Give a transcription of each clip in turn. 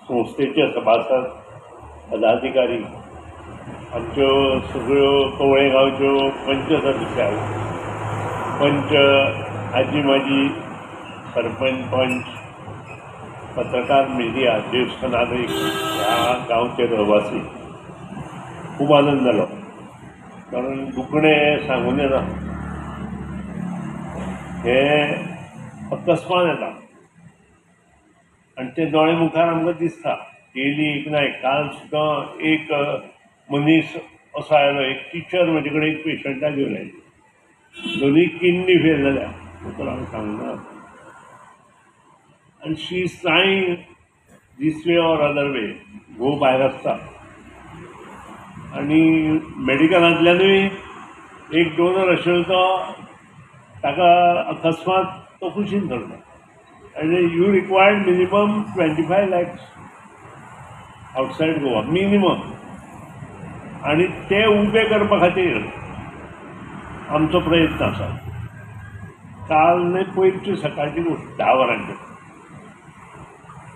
संस्थेचे सभासद पदाधिकारी, आमच्यो सगळ्यो कवळेगांवच्यो पंच सदस्य, पंच, आजी माजी सरपंच, पंच, पत्रकार, मिडिया, ज्येष्ठ नागरिक, ह्या गांवचे रहिवासी खूब आनंद जालो. कारण दुखणें सांगून येना, हें अकस्मात येता आनी ते दोळे मुखार आमकां दिसता. डेली एक न्हय, काल सुद्दां एक मनीस असो आयलो, एक टिचर म्हजे कडेन एक पेशंटाक घेवन आयली. दोनूय किडनी फेल जाल्या, दोतोरान सांगना. आनी she is trying this way or other way घोव भायर आसता. आनी मेडिकलांतल्यानूय एक डोनर आशिल्लो तो ताका अकस्मात तो कुशीन धरलो. आनी you required minimum 25 lakhs outside Goa minimum. आनी ते उबे करपा खातीर आमचो प्रयत्न आसा. काल न्हय पयरची सकाळची गोश्ट 10 वरांचेर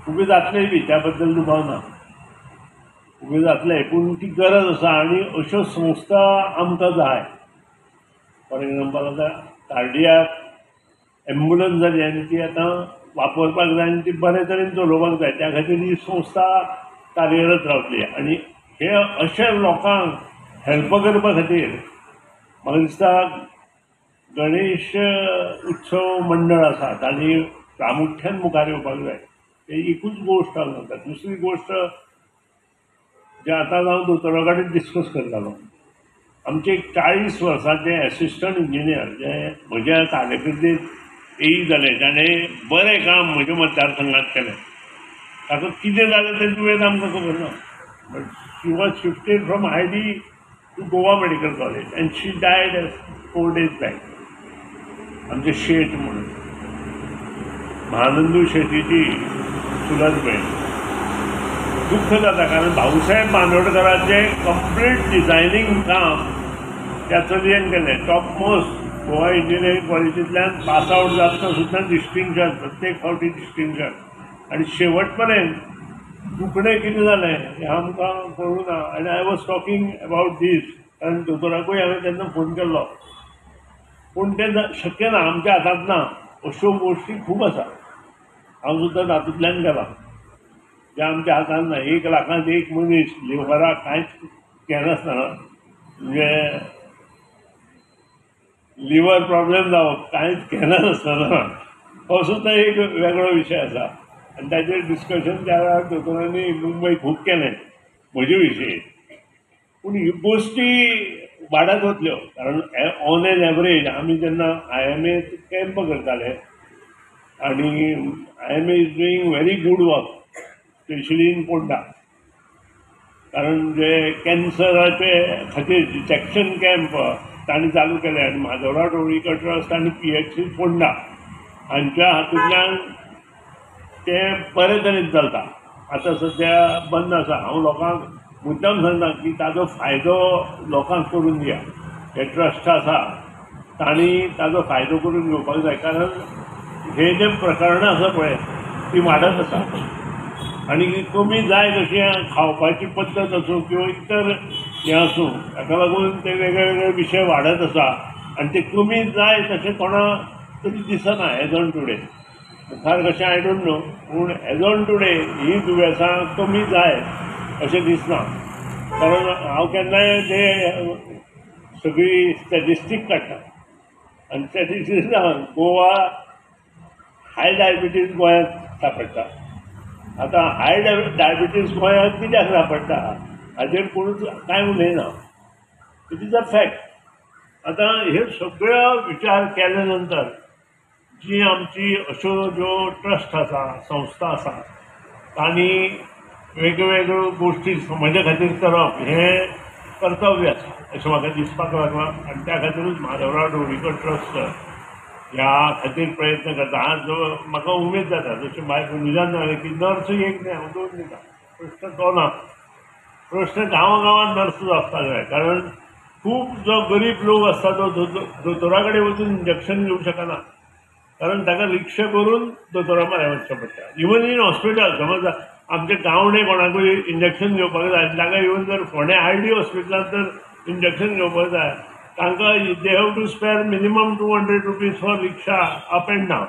उबे जातले बी, त्या बद्दल दुबाव ना, उबे जातले. पूण ती गरज आसा आनी अश्यो संस्था आमकां जाय. फॉर एग्जाम्पल आतां कार्डियाक एम्बुलन्स जाली आनी ती आतां वापरपाक जाय आनी ती बरे तरेन चलोवपाक जाय. त्या खातीर ही संस्था कार्यरत रावतली. आनी हे अशा लोकांक हेल्प करपा खातीर म्हाका दिसता गणेश उत्सव मंडळ आसा तांणी प्रामुख्यान मुखार येवपाक जाय. ही एकूच गोश्ट हांव. दुसरी गोश्ट जे आतां हांव दोतोरा कडेन डिस्कस करतालो, आमचे 40 वर्सांचे एसिस्टंट इंजिनियर जे म्हज्या कारकिर्दीत येयी जाले, ताणें बरें काम म्हज्या मतदारसंघांत केलें. ताका कितें जालें तें तुवें आमकां खबर ना. But she was shifted from ID to Goa medical college and she died 4 days back. आमचे शेट म्हणून महानंदू शेटीची चुलत भयण. दुख्ख जाता कारण भाऊसाहेब बांदोडकराचें कंप्लीट डिझायनींग काम त्या चलयेन केलें. टॉप मोस्ट गोवा इंजिनियरींग कॉलेजींतल्यान पास आवट जातना सुद्दां डिस्टिंक्शन, प्रत्येक फावटी डिस्टिंक्शन. आनी शेवट पर्यंत दुखणें कितें जालें हें आमकां कळूं ना. आनी आय वॉज टॉकिंग अबावट दीस, कारण दोतोराकूय हांवें तेन्ना फोन केल्लो. पूण तें शक्य ना, आमच्या हातांत ना. अश्यो गोश्टी खूब आसा, हांव सुद्दां तातूंतल्यान गेलां, जे आमच्या हातांत ना. 1 लाखांत 1 मनीस लिव्हराक कांयच केनासतना, म्हणजे लिव्हर प्रॉब्लेम जावप कांयच केनासतना, हो सुद्दां एक वेगळो विशय आसा. आनी ताचेर डिस्कशन त्या वेळार दोतोरांनी मुंबय खूब केलें म्हजे विशीं. पूण ह्यो गोश्टी वाडत वतल्यो. कारण ऑन एन एवरेज आमी जेन्ना IMA कॅम्प करताले, आनी IMA is doing very good work, specially in Ponda. कारण जे कॅन्सराचे खातीर डिटेक्शन कॅम्प तांणी चालू केले, आनी माधवराव ढवळीकर ट्रस्ट आनी PHC फोंडा हांच्या हातूंतल्यान ते बरे तरेन चलता. आतां सद्या बंद आसा. हांव लोकांक मुद्दम सांगता की ताजो फायदो लोकांक करून दिया. हे ट्रस्ट आसा तांणी ताजो फायदो करून घेवपाक जाय. कारण हे जे प्रकरणां आसा पळय ती वाडत आसा. आनी कमी जाय तशी खावपाची पद्दत आसूं किंवा इतर हें आसूं, ताका लागून ते वेगळे वेगळे विशय वाडत आसा. आनी ते कमी जाय तशें कोणा तरी दिसना एज ऑन टुडे. मुखार कशें आय डोंट नो, पूण एज ऑन टुडे ही दुयेंसां कमी जाय अशें दिसना. कारण हांव केन्नाय ते सगळी स्टॅटिस्टीक काडटा आनी स्टॅटिस्टिक्सान गोवा हाय डायबिटीज गोंयांत सापडटा. आतां हाय डायबिटीज गोंयांत कित्याक सापडटा हाचेर कोणूच कांय उलयना. It is a fact. आतां हे सगळ्यो विचार केले नंतर जी आमची अश्यो ज्यो ट्रस्ट आसा, संस्था आसा, तांणी वेगवेगळ्यो गोश्टी समाजा खातीर करप हें कर्तव्य आसा अशें म्हाका दिसपाक लागलां. आनी त्या खातीरूच माधवराव ढवळीकर ट्रस्ट ह्या खातीर प्रयत्न करता. आज म्हाका उमेद जाता, जशें बाय पुंजान जालें की नर्स एक न्हय, हांव 2 दिता. प्रश्न तो ना. प्रश्न गांवागांवांत नर्स आसपाक जाय. कारण खूब जो गरीब लोक आसता तो दोतोरा कडेन वचून इंजेक्शन घेवंक शकना. कारण ताका रिक्षा करून दोतोरा म्हऱ्या वचचें पडटा. इवन इन हॉस्पिटल समज आमच्या गांवडे कोणाकूय इंजेक्शन घेवपाक जाय ताका इवन जर फोंड्या RD हॉस्पिटलांत जर इंजेक्शन घेवपाक जाय तांकां they have to spare minimum 200 rupees for rickshaw up and down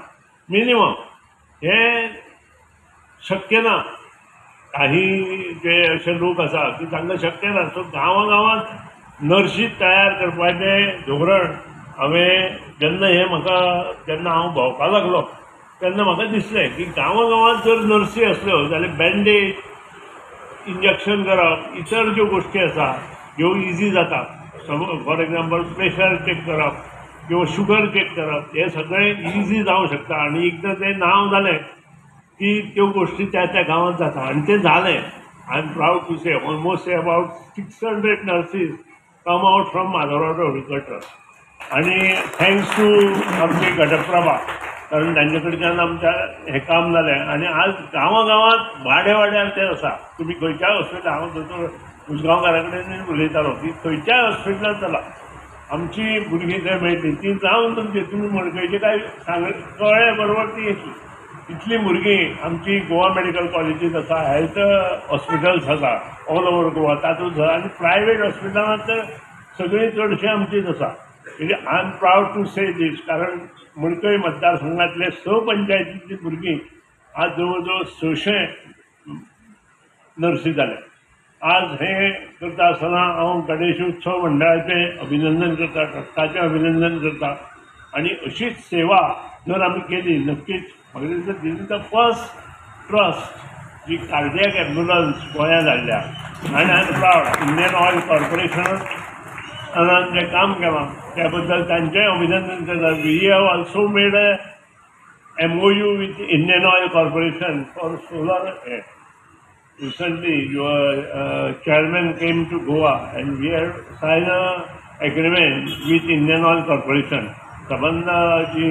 minimum. हे शक्य ना. काही जे असे लोक आसा की तांकां शक्य ना. सो गांवांत नर्शी तयार करपाचें धोरण हांवें जेन्ना हांव भोंवपाक लागलो तेन्ना म्हाका दिसलें की गांवांत जर नर्सी आसल्यो जाल्यार बँडेज इंजेक्शन करप इतर ज्यो गोश्टी आसा ज्यो इजी जाता फॉर एग्जाम्पल प्रेशर चेक करप किंवा शुगर चेक करप हे सगळें इजी जावंक शकता. आनी एकदां तें नांव जालें की त्यो गोश्टी त्या गांवांत जाता आनी तें जालें. I am proud to say almost about 600 nurses come out from Madhavrao Dhavlikar trust. आणि थँक्स टू आमची घटप्रभा कारण तांचे कडच्यान आमच्या हें काम जालें. आनी आज गांवांत वाड्यार तें आसा. तुमी खंयच्याय हॉस्पिटल हांव दोतोर उसगांवकारा कडेन उलयतालो की खंयच्याय हॉस्पिटलांत चला आमची भुरगीं थंय मेळटली ती जावन तुमचे तुमी मडकयचे काय कळ्ळे बरोबर ती येतली. इतली भुरगीं आमची गोवा मेडिकल कॉलेजीस आसा हेल्थ हॉस्पिटल्स आसा ऑल ओवर गोवा तातूंत आनी प्रायवेट हॉस्पिटलांत तर सगळीं चडशीं आमचीच आसा. म्हणजे आय एम प्राऊड टू से दीस कारण मडकय मतदारसंघातले 6 पंचायतीची भुरगीं आज जवळ जवळ 600 नर्सी जाल्या. आज हे करता आसतना हांव गणेश उत्सव मंडळाचें अभिनंदन करता ट्रस्टाचें अभिनंदन करता. आनी अशीच सेवा जर आमी केली नक्कीच म्हाका दिसता this is the first trust जी कार्डियक एम्ब्युलन्स गोंयांत हाडल्या. आनी I am proud Indian Oil कॉर्पोरेशनान जें काम केलां त्या बद्दल तांचेंय अभिनंदन करता. We have also made a MOU with Indian Oil Corporation for solar. Recently, your chairman came to Goa and we have signed an agreement with Indian Oil Corporation. संबंध जी